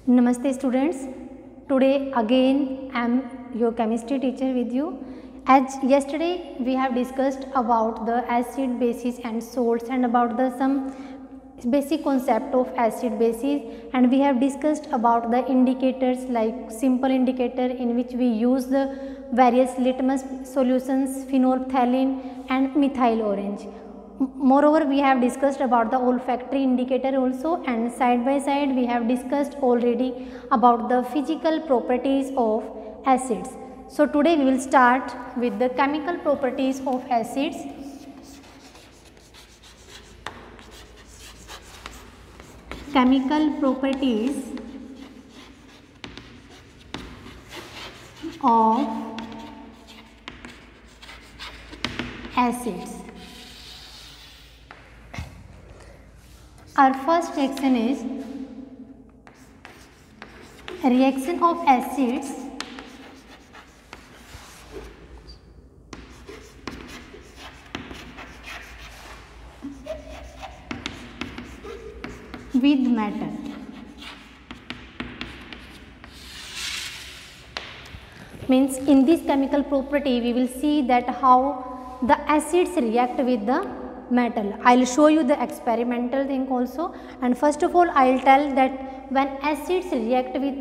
Namaste students. Today again I am your chemistry teacher with you. As yesterday we have discussed about the acid, bases and salts and about the some basic concept of acid bases, and we have discussed about the indicators like simple indicator in which we use the various litmus solutions, phenolphthalein and methyl orange. Moreover, we have discussed about the olfactory indicator also, and side by side we have discussed already about the physical properties of acids. So today we will start with the chemical properties of acids. Chemical properties of acids. Our first reaction is reaction of acids with metal. Means in this chemical property we will see that how the acids react with the metal. I will show you the experimental thing also, and first of all I will tell that when acids react with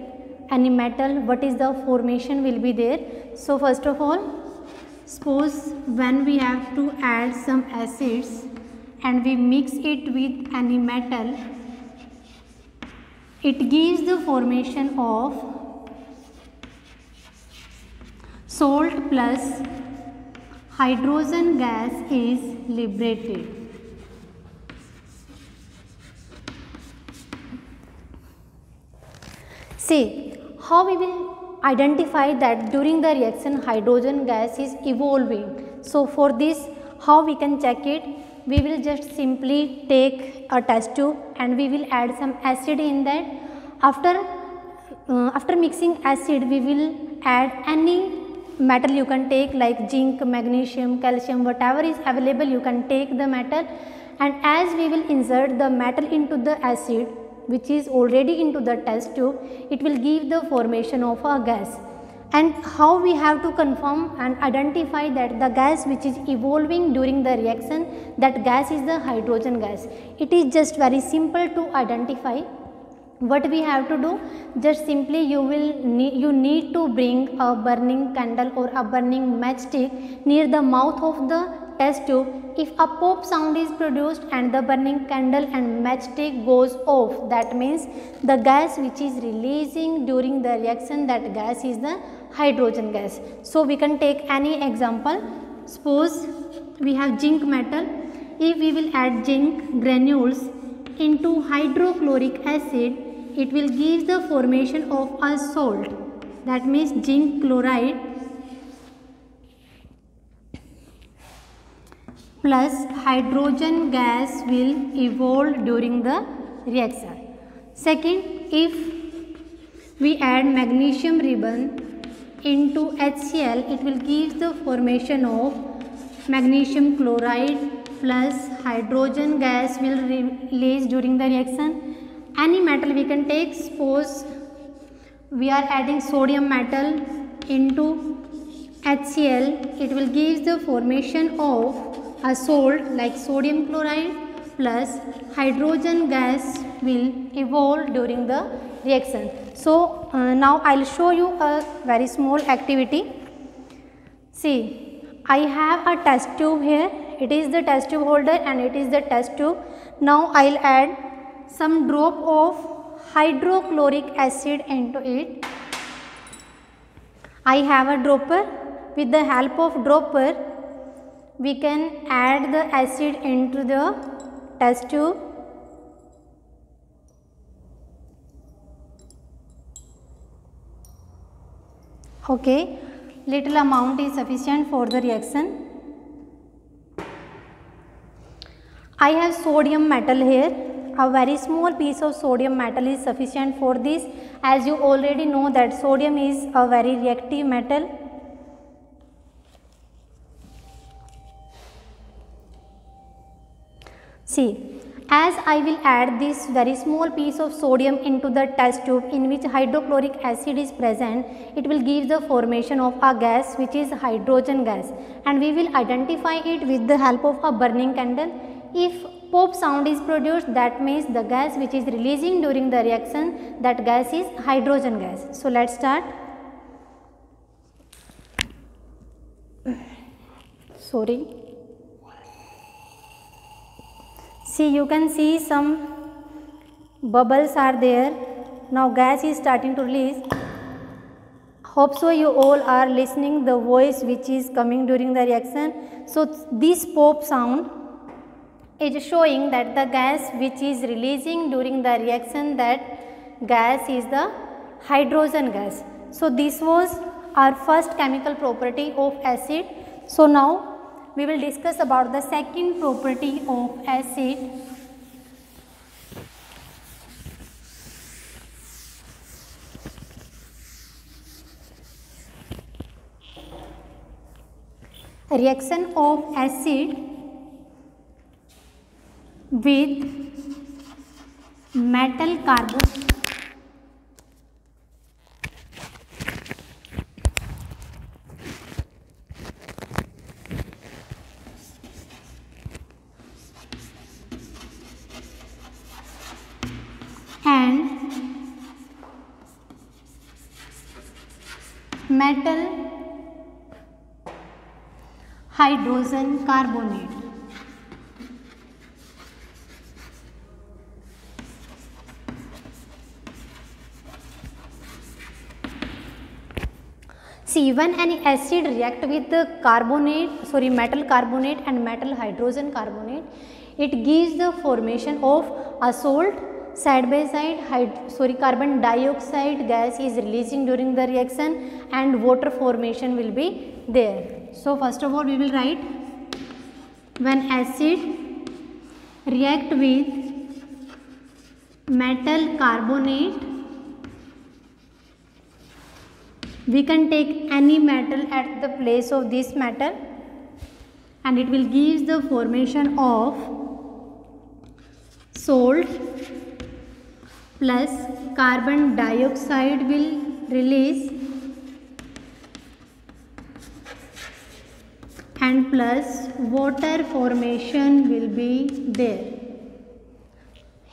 any metal, what is the formation will be there. So first of all, suppose when we have to add some acids and we mix it with any metal, it gives the formation of salt plus hydrogen gas is liberated. See how we will identify that during the reaction hydrogen gas is evolving. So for this, how we can check it? We will just simply take a test tube and we will add some acid in that. After mixing acid, we will add any metal you can take like zinc, magnesium, calcium, whatever is available you can take the metal, and as we will insert the metal into the acid which is already into the test tube, it will give the formation of a gas. And how we have to confirm and identify that the gas which is evolving during the reaction, that gas is the hydrogen gas. It is just very simple to identify. What we have to do, just simply you need to bring a burning candle or a burning matchstick near the mouth of the test tube. If a pop sound is produced and the burning candle and matchstick goes off, that means the gas which is releasing during the reaction, that gas is the hydrogen gas. So we can take any example. Suppose we have zinc metal. If we will add zinc granules into hydrochloric acid, it will give the formation of a salt, that means zinc chloride plus hydrogen gas will evolve during the reaction. Second, if we add magnesium ribbon into HCl, it will give the formation of magnesium chloride plus hydrogen gas will release during the reaction. Any metal we can take. Suppose we are adding sodium metal into HCl, it will give the formation of a salt like sodium chloride plus hydrogen gas will evolve during the reaction. So now I will show you a very small activity. See, I have a test tube here. It is the test tube holder and it is the test tube. Now I will add some drop of hydrochloric acid into it. I have a dropper. With the help of dropper, we can add the acid into the test tube. Okay, little amount is sufficient for the reaction. I have sodium metal here. A very small piece of sodium metal is sufficient for this, as you already know that sodium is a very reactive metal. See, As I will add this very small piece of sodium into the test tube in which hydrochloric acid is present, it will give the formation of a gas which is hydrogen gas, and we will identify it with the help of a burning candle. If pop sound is produced, that means the gas which is releasing during the reaction, that gas is hydrogen gas. So let's start. Sorry. See, you can see some bubbles are there. Now gas is starting to release. Hope so you all are listening the voice which is coming during the reaction. So this pop sound is showing that the gas which is releasing during the reaction, that gas is the hydrogen gas. So this was our first chemical property of acid. So now we will discuss about the second property of acid. A reaction of acid with metal carbon and metal hydrogen carbonate. See, when any acid react with the metal carbonate and metal hydrogen carbonate, it gives the formation of a salt. Side by side carbon dioxide gas is releasing during the reaction and water formation will be there. So first of all we will write, when acid react with metal carbonate, we can take any metal at the place of this metal and it will give the formation of salt plus carbon dioxide will release and plus water formation will be there.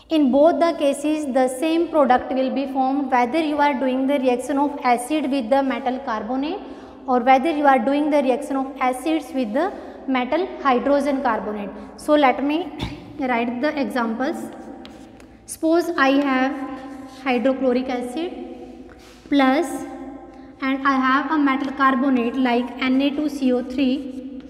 In both the cases the same product will be formed, whether you are doing the reaction of acid with the metal carbonate or whether you are doing the reaction of acids with the metal hydrogen carbonate. So let me write the examples. Suppose I have hydrochloric acid plus and I have a metal carbonate like Na2CO3,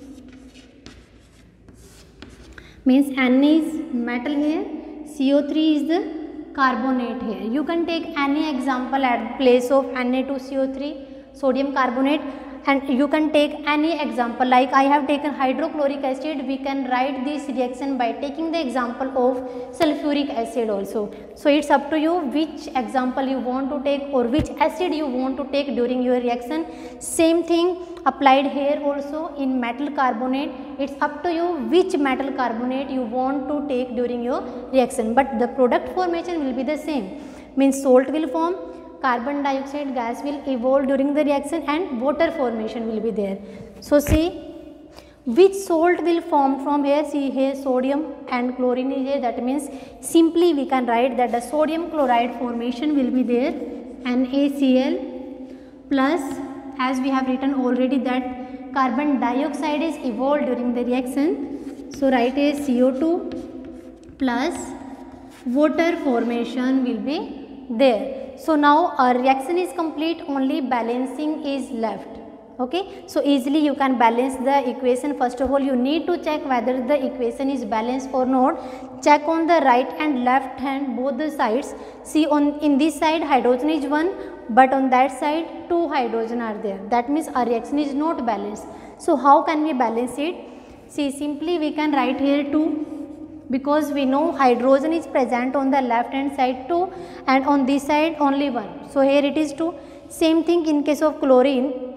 means Na is metal here, CO3 is the carbonate here. You can take any example at place of Na2CO3, sodium carbonate, and you can take any example like I have taken hydrochloric acid. We can write this reaction by taking the example of sulfuric acid also. So it's up to you which example you want to take or which acid you want to take during your reaction. Same thing applied here also in metal carbonate. It's up to you which metal carbonate you want to take during your reaction, but the product formation will be the same. Means salt will form, carbon dioxide gas will evolve during the reaction and water formation will be there. So see which salt will form from here. See here sodium and chlorine is here, that means simply we can write that the sodium chloride formation will be there, NaCl, plus as we have written already that carbon dioxide is evolved during the reaction. So write as CO2 plus water formation will be there. So now our reaction is complete, only balancing is left. Okay, so easily you can balance the equation. First of all you need to check whether the equation is balanced or not. Check on the right and left hand both the sides. See in this side hydrogen is 1, but on that side 2 hydrogen are there. That means our reaction is not balanced. So how can we balance it? See, simply we can write here 2. Because we know hydrogen is present on the left hand side 2 and on this side only 1. So here it is 2. Same thing in case of chlorine.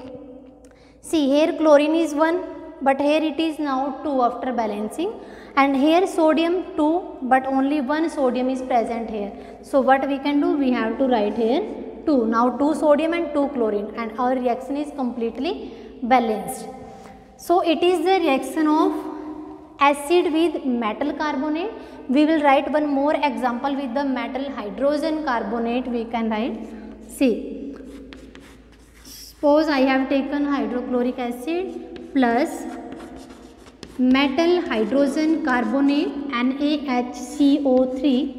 See here chlorine is 1 but here it is now 2 after balancing, and here sodium 2, but only one sodium is present here. So what we can do, we have to write here 2. Now 2 sodium and 2 chlorine, and our reaction is completely balanced. So it is the reaction of acid with metal carbonate. We will write one more example with the metal hydrogen carbonate. We can write, see, suppose I have taken hydrochloric acid plus metal hydrogen carbonate NaHCO3.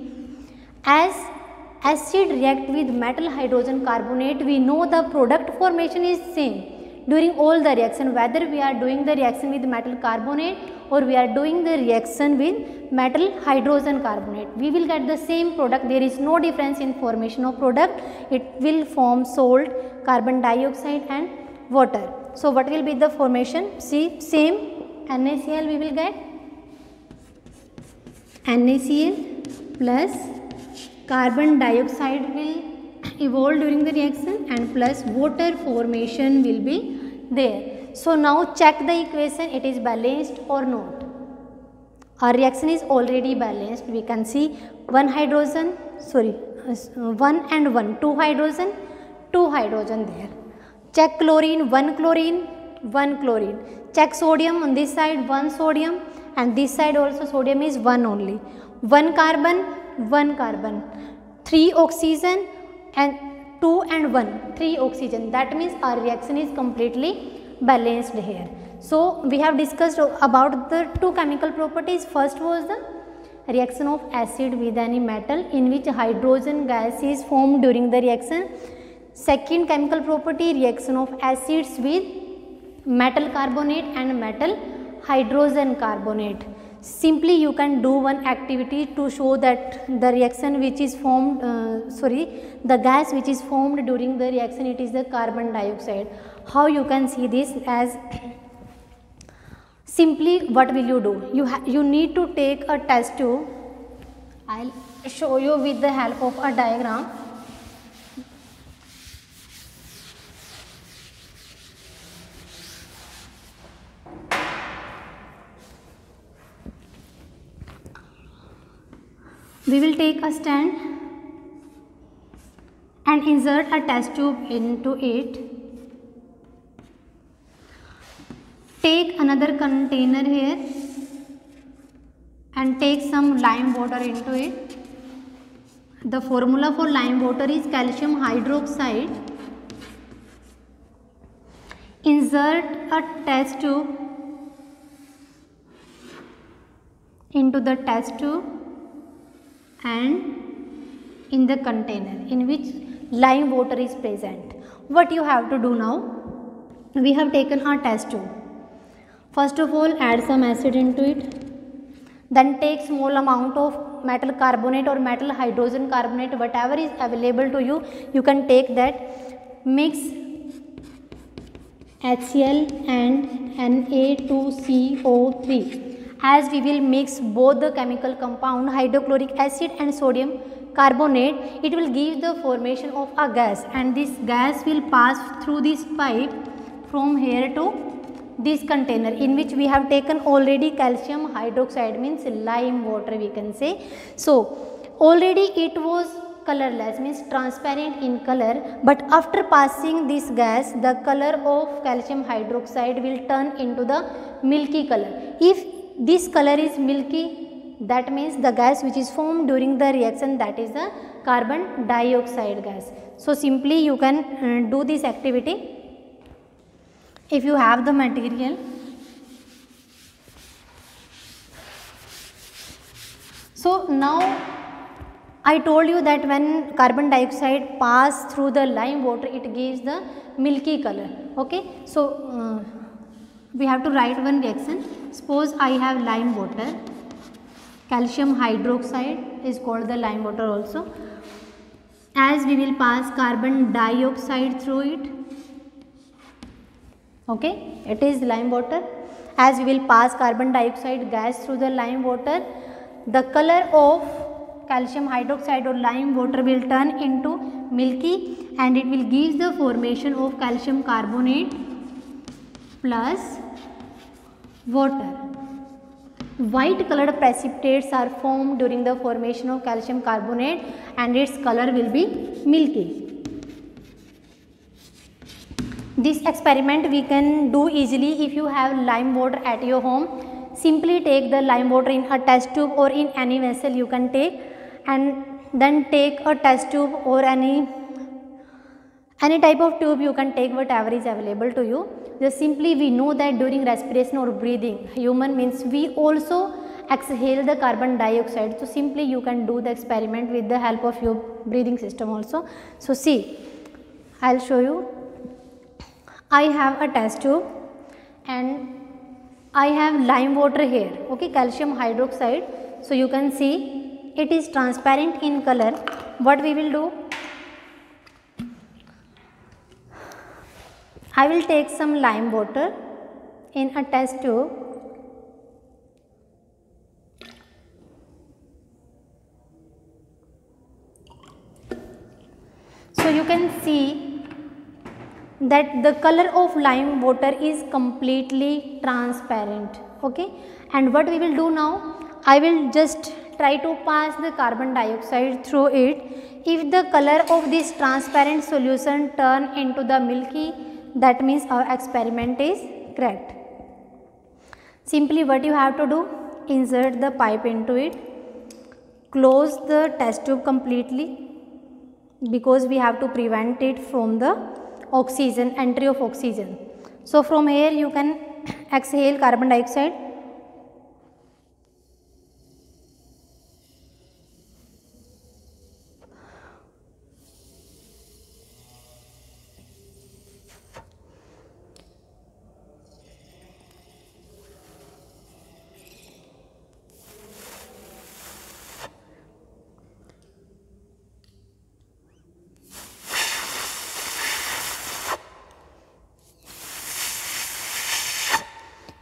As acid react with metal hydrogen carbonate, we know the product formation is same during all the reaction, whether we are doing the reaction with metal carbonate or we are doing the reaction with metal hydrogen carbonate. We will get the same product. There is no difference in formation of product. It will form salt, carbon dioxide and water. So what will be the formation? See, same NaCl we will get, NaCl plus carbon dioxide will evolve during the reaction and plus water formation will be there. So now check the equation, it is balanced or not. Our reaction is already balanced. We can see 1 hydrogen, 1 and 1, 2 hydrogen there. Check chlorine, 1 chlorine, 1 chlorine. Check sodium, on this side 1 sodium and this side also sodium is 1 only. 1 carbon, 1 carbon. 3 oxygen and 2 and 1, 3 oxygen. That means our reaction is completely balanced here. So we have discussed about the 2 chemical properties. First was the reaction of acid with any metal in which hydrogen gas is formed during the reaction. Second chemical property, reaction of acids with metal carbonate and metal hydrogen carbonate. Simply you can do one activity to show that the reaction which is formed, the gas which is formed during the reaction, it is the carbon dioxide. How you can see this? As simply what will you do? You need to take a test tube. I will show you with the help of a diagram. We will take a stand and insert a test tube into it. Take another container here and take some lime water into it. The formula for lime water is calcium hydroxide. Insert a test tube into the test tube and in the container in which lime water is present. What you have to do now? We have taken our test tube. First of all, add some acid into it. Then take small amount of metal carbonate or metal hydrogen carbonate, whatever is available to you, you can take that. Mix HCl and Na2CO3. As we will mix both the chemical compound hydrochloric acid and sodium carbonate, it will give the formation of a gas, and this gas will pass through this pipe from here to this container in which we have taken already calcium hydroxide, means lime water we can say. So already it was colorless, means transparent in color, but after passing this gas, the color of calcium hydroxide will turn into the milky color. If this color is milky, that means the gas which is formed during the reaction, that is the carbon dioxide gas. So simply you can do this activity if you have the material. So now I told you that when carbon dioxide pass through the lime water, it gives the milky color. Okay, so we have to write one reaction. Suppose I have lime water, calcium hydroxide is called the lime water also. As we will pass carbon dioxide through it, okay, it is lime water. As we will pass carbon dioxide gas through the lime water, the color of calcium hydroxide or lime water will turn into milky, and it will give the formation of calcium carbonate plus water. white colored precipitates are formed during the formation of calcium carbonate and its color will be milky. This experiment we can do easily if you have lime water at your home. Simply take the lime water in a test tube or in any vessel you can take, and then take a test tube or any type of tube you can take, whatever is available to you. Just simply we know that during respiration or breathing, human means we also exhale the carbon dioxide. So simply you can do the experiment with the help of your breathing system also. So see, I will show you. I have a test tube and I have lime water here, okay, calcium hydroxide. So you can see it is transparent in color. What we will do, I will take some lime water in a test tube. So you can see that the color of lime water is completely transparent, okay. And what we will do now, I will just try to pass the carbon dioxide through it. If the color of this transparent solution turn into the milky, that means our experiment is correct. Simply what you have to do, insert the pipe into it, close the test tube completely, because we have to prevent it from the oxygen, entry of oxygen. So from here you can exhale carbon dioxide.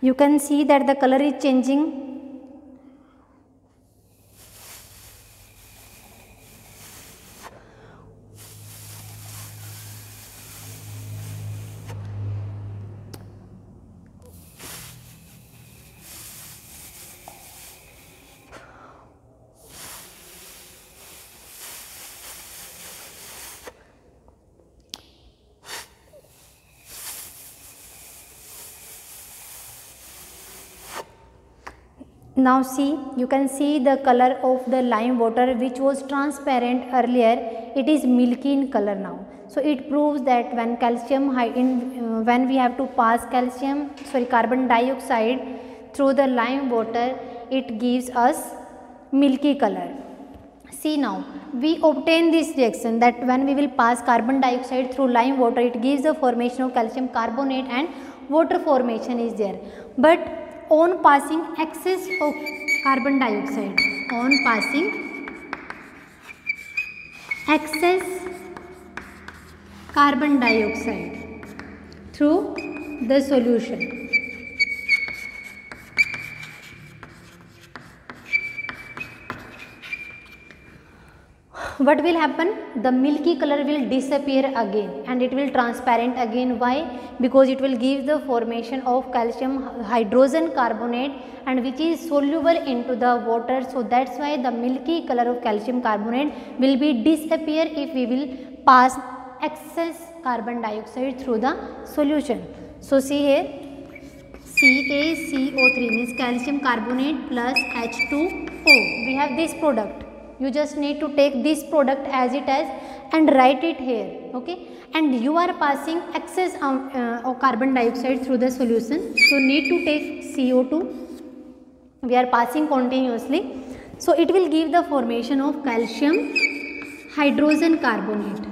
You can see that the color is changing. Now see, you can see the color of the lime water, which was transparent earlier, it is milky in color now. So it proves that when when we have to pass carbon dioxide through the lime water, it gives us milky color. See now, we obtain this reaction that when we will pass carbon dioxide through lime water, it gives the formation of calcium carbonate and water formation is there. But on passing excess of carbon dioxide, on passing excess carbon dioxide through the solution, what will happen? The milky color will disappear again and it will transparent again. Why? Because it will give the formation of calcium hydrogen carbonate, and which is soluble into the water. So that's why the milky color of calcium carbonate will be disappear if we will pass excess carbon dioxide through the solution. So see here, CaCO3 means calcium carbonate plus H2O. We have this product. You just need to take this product as it is and write it here, okay. And you are passing excess of carbon dioxide through the solution. So need to take CO2. We are passing continuously. So it will give the formation of calcium hydrogen carbonate,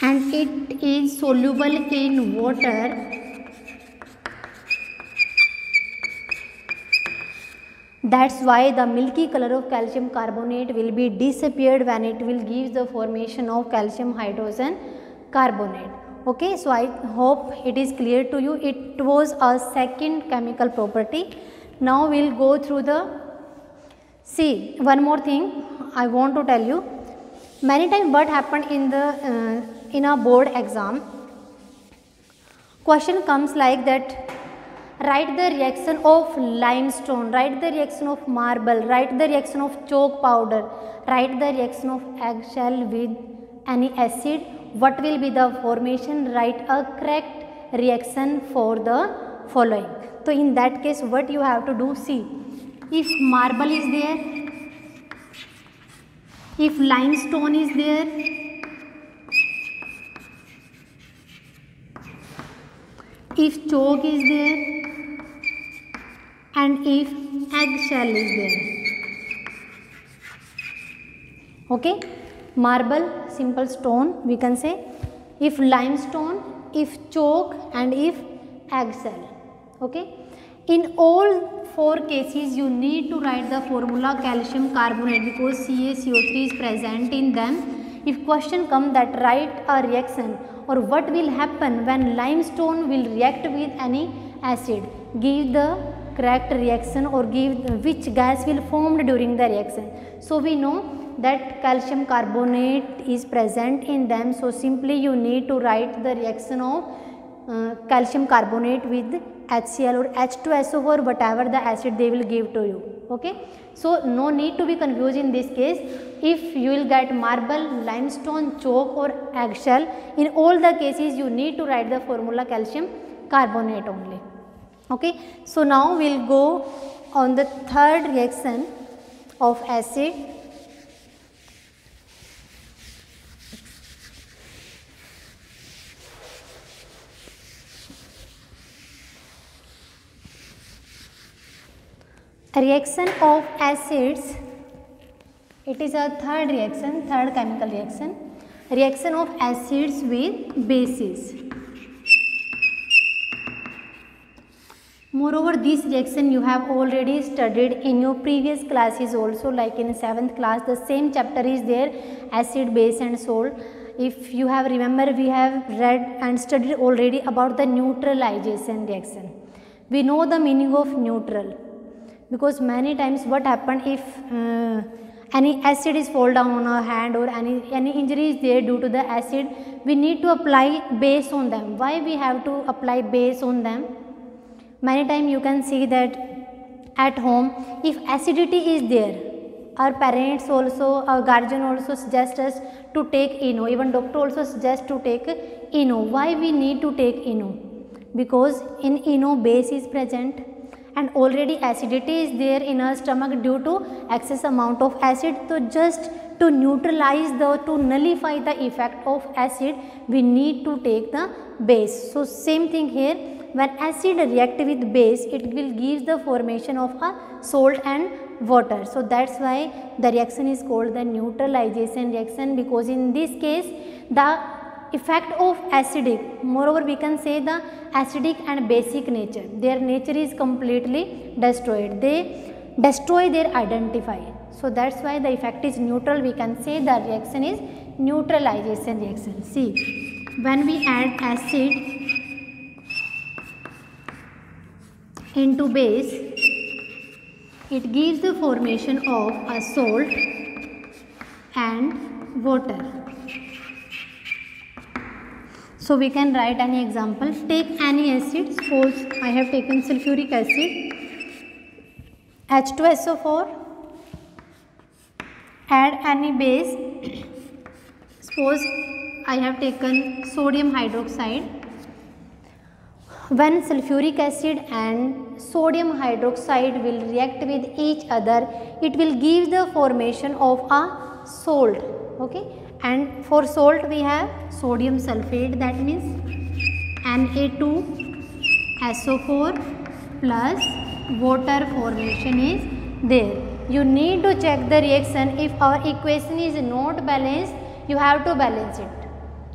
and it is soluble in water. That's why the milky color of calcium carbonate will be disappeared when it will give the formation of calcium hydrogen carbonate. Okay, so I hope it is clear to you. It was a second chemical property. Now we will go through the, see, one more thing I want to tell you. Many times what happened in a board exam, question comes like that, Write the reaction of limestone, write the reaction of marble, write the reaction of chalk powder, write the reaction of eggshell with any acid. What will be the formation? Write a correct reaction for the following. So in that case, what you have to do, see, if marble is there, if limestone is there, if chalk is there, and if eggshell is there. Okay, marble, simple stone we can say, if limestone, if chalk, and if eggshell. Okay, in all 4 cases you need to write the formula calcium carbonate because CaCO3 is present in them. If question come that write a reaction or what will happen when limestone will react with any acid, give the correct reaction or give which gas will formed during the reaction. So we know that calcium carbonate is present in them, so simply you need to write the reaction of calcium carbonate with HCl or H2SO4, whatever the acid they will give to you. Okay, so no need to be confused in this case. If you will get marble, limestone, chalk or eggshell, in all the cases you need to write the formula calcium carbonate only. Okay, so now we will go on the third reaction of acid. Reaction of acids, it is a third reaction, third chemical reaction, reaction of acids with bases. Moreover, this reaction you have already studied in your previous classes also, like in 7th class the same chapter is there, acid, base and salt. If you have remember, we have read and studied already about the neutralization reaction. We know the meaning of neutral, because many times what happen if any acid is fall down on our hand or any injury is there due to the acid, we need to apply base on them. Why we have to apply base on them? Many times you can see that at home, if acidity is there, our parents also, our guardian also suggest us to take ENO, even doctor also suggests to take ENO. Why we need to take ENO? Because in ENO base is present and already acidity is there in our stomach due to excess amount of acid. So just to neutralize to nullify the effect of acid, we need to take the base. So same thing here, when acid react with base, it will give the formation of a salt and water. So that's why the reaction is called the neutralization reaction, because in this case the effect of acidic, moreover we can say the acidic and basic nature, their nature is completely destroyed, they destroy their identity. So that's why the effect is neutral, we can say the reaction is neutralization reaction. See, when we add acid into base, it gives the formation of a salt and water. So we can write any example. Take any acid, suppose I have taken sulfuric acid, H2SO4, add any base, suppose I have taken sodium hydroxide. When sulfuric acid and sodium hydroxide will react with each other, it will give the formation of a salt. Okay, and for salt we have sodium sulphate, that means Na2SO4 plus water formation is there. You need to check the reaction. If our equation is not balanced, you have to balance it.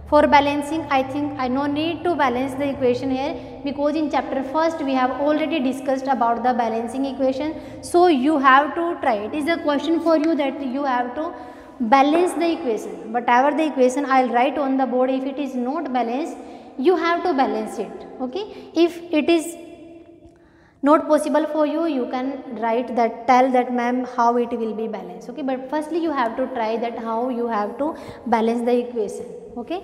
For balancing, I think I no need to balance the equation here, because in chapter first we have already discussed about the balancing equation. So you have to try. It is a question for you that you have to balance the equation. Whatever the equation I will write on the board, if it is not balanced, you have to balance it. Okay. If it is not possible for you, you can write that, tell that ma'am how it will be balanced. Okay. But firstly you have to try that how you have to balance the equation. Okay.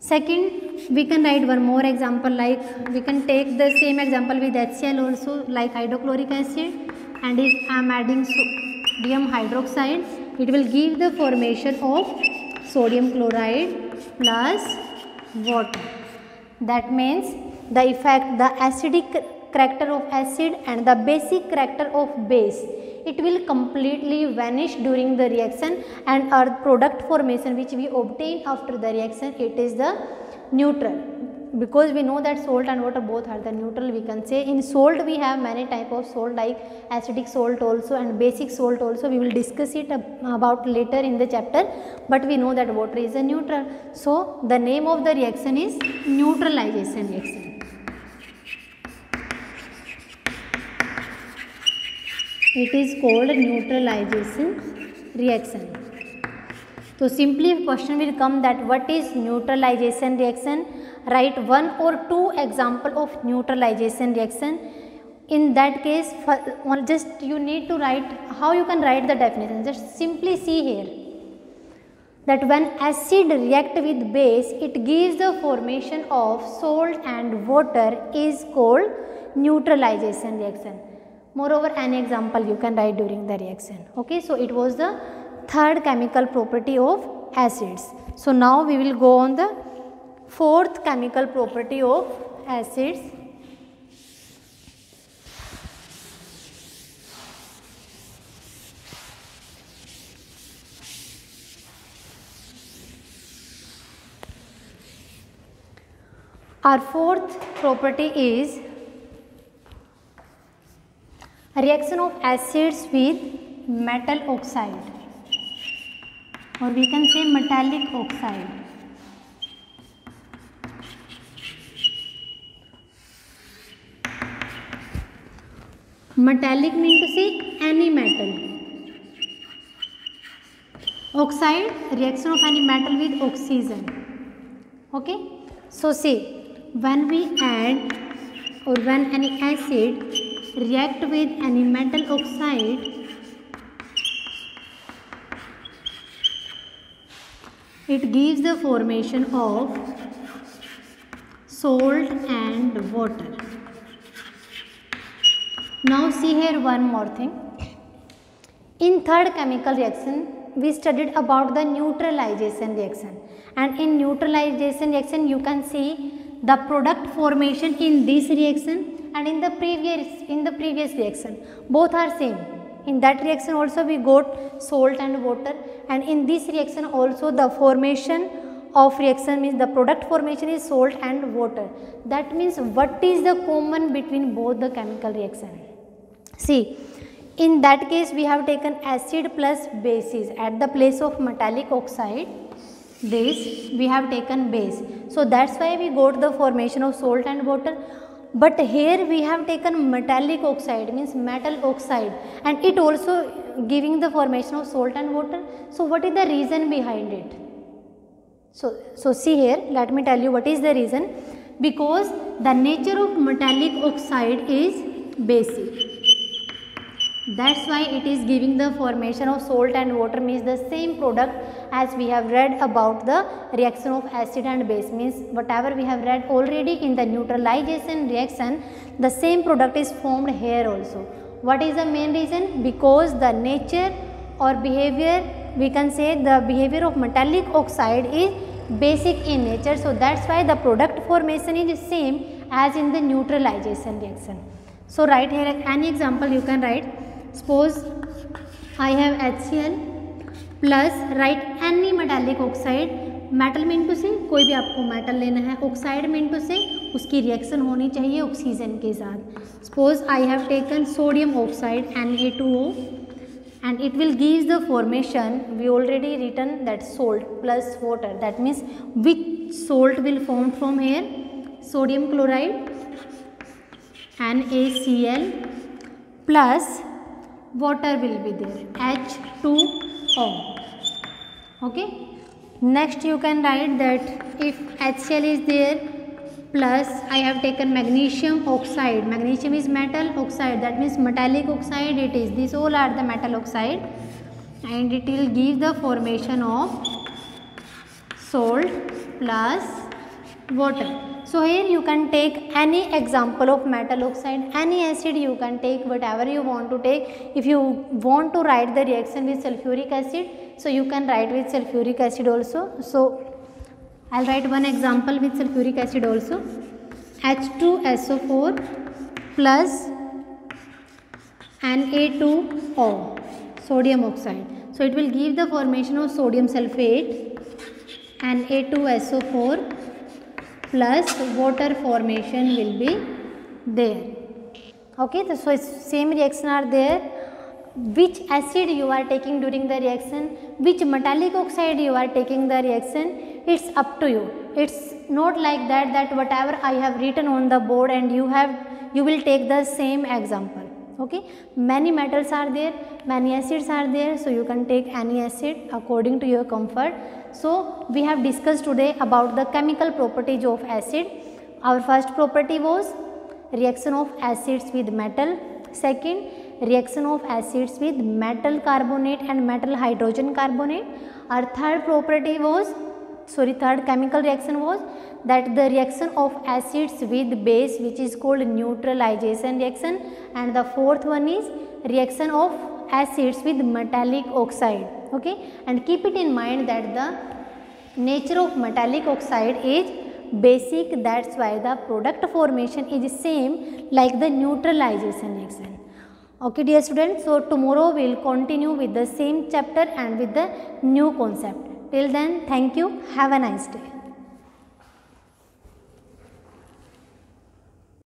Second, we can write one more example, like we can take the same example with HCl also, like hydrochloric acid, and if I am adding sodium hydroxide, it will give the formation of sodium chloride plus water. That means the effect, the acidic character of acid and the basic character of base, it will completely vanish during the reaction, and our product formation which we obtain after the reaction, it is the neutral, because we know that salt and water both are the neutral. We can say in salt we have many type of salt, like acidic salt also and basic salt also. We will discuss it about later in the chapter, but we know that water is a neutral. So the name of the reaction is neutralization reaction. It is called neutralization reaction. So simply if question will come that what is neutralization reaction, write one or two example of neutralization reaction. In that case, just you need to write how you can write the definition. Just simply see here that when acid react with base, it gives the formation of salt and water, is called neutralization reaction. Moreover, an example you can write during the reaction. Okay, so it was the third chemical property of acids. So now we will go on the fourth chemical property of acids. Our fourth property is reaction of acids with metal oxide, or we can say metallic oxide. Metallic means to say any metal. Oxide, reaction of any metal with oxygen. Okay, so see, when we add or when any acid react with any metal oxide, it gives the formation of salt and water. Now see here one more thing. In third chemical reaction, we studied about the neutralization reaction, and in neutralization reaction you can see the product formation in this reaction and in the previous reaction, both are same. In that reaction also we got salt and water, and in this reaction also the formation of reaction means the product formation is salt and water. That means what is the common between both the chemical reaction? See, in that case we have taken acid plus bases. At the place of metallic oxide, this we have taken base. So that's why we got the formation of salt and water. But here we have taken metallic oxide, means metal oxide, and it also giving the formation of salt and water. So what is the reason behind it? So see here, let me tell you what is the reason. Because the nature of metallic oxide is basic. That's why it is giving the formation of salt and water, means the same product as we have read about the reaction of acid and base, means whatever we have read already in the neutralization reaction, the same product is formed here also. What is the main reason? Because the nature or behavior, we can say the behavior of metallic oxide is basic in nature. So that's why the product formation is same as in the neutralization reaction. So write here any example you can write. Suppose I have HCl plus write any metallic oxide. Metal mean to say कोई भी आपको metal लेना है, oxide mean to से उसकी reaction होनी चाहिए oxygen के साथ. Suppose I have taken sodium oxide Na2O and it will give the formation, we already written that salt plus water. That means which salt will form from here? Sodium chloride NaCl plus water will be there H2O. Okay, next you can write that if HCl is there plus I have taken magnesium oxide. Magnesium is metal oxide, that means metallic oxide it is. These all are the metal oxide and it will give the formation of salt plus water. So here you can take any example of metal oxide, any acid you can take, whatever you want to take. If you want to write the reaction with sulfuric acid, so you can write with sulfuric acid also. So I'll write one example with sulfuric acid also. H2SO4 plus Na2O, sodium oxide. So it will give the formation of sodium sulfate, Na2SO4 plus water formation will be there. Okay, so same reaction are there. Which acid you are taking during the reaction, which metallic oxide you are taking the reaction, it's up to you. It's not like that whatever I have written on the board and you will take the same example. Okay, many metals are there, many acids are there, so you can take any acid according to your comfort. So we have discussed today about the chemical properties of acid. Our first property was reaction of acids with metal. Second, reaction of acids with metal carbonate and metal hydrogen carbonate. Our third property was, third chemical reaction was that the reaction of acids with base, which is called neutralization reaction, and the fourth one is reaction of acids with metallic oxide. Okay, and keep it in mind that the nature of metallic oxide is basic, that's why the product formation is same like the neutralization reaction. Okay dear students, so tomorrow we will continue with the same chapter and with the new concept. Till then, thank you, have a nice day.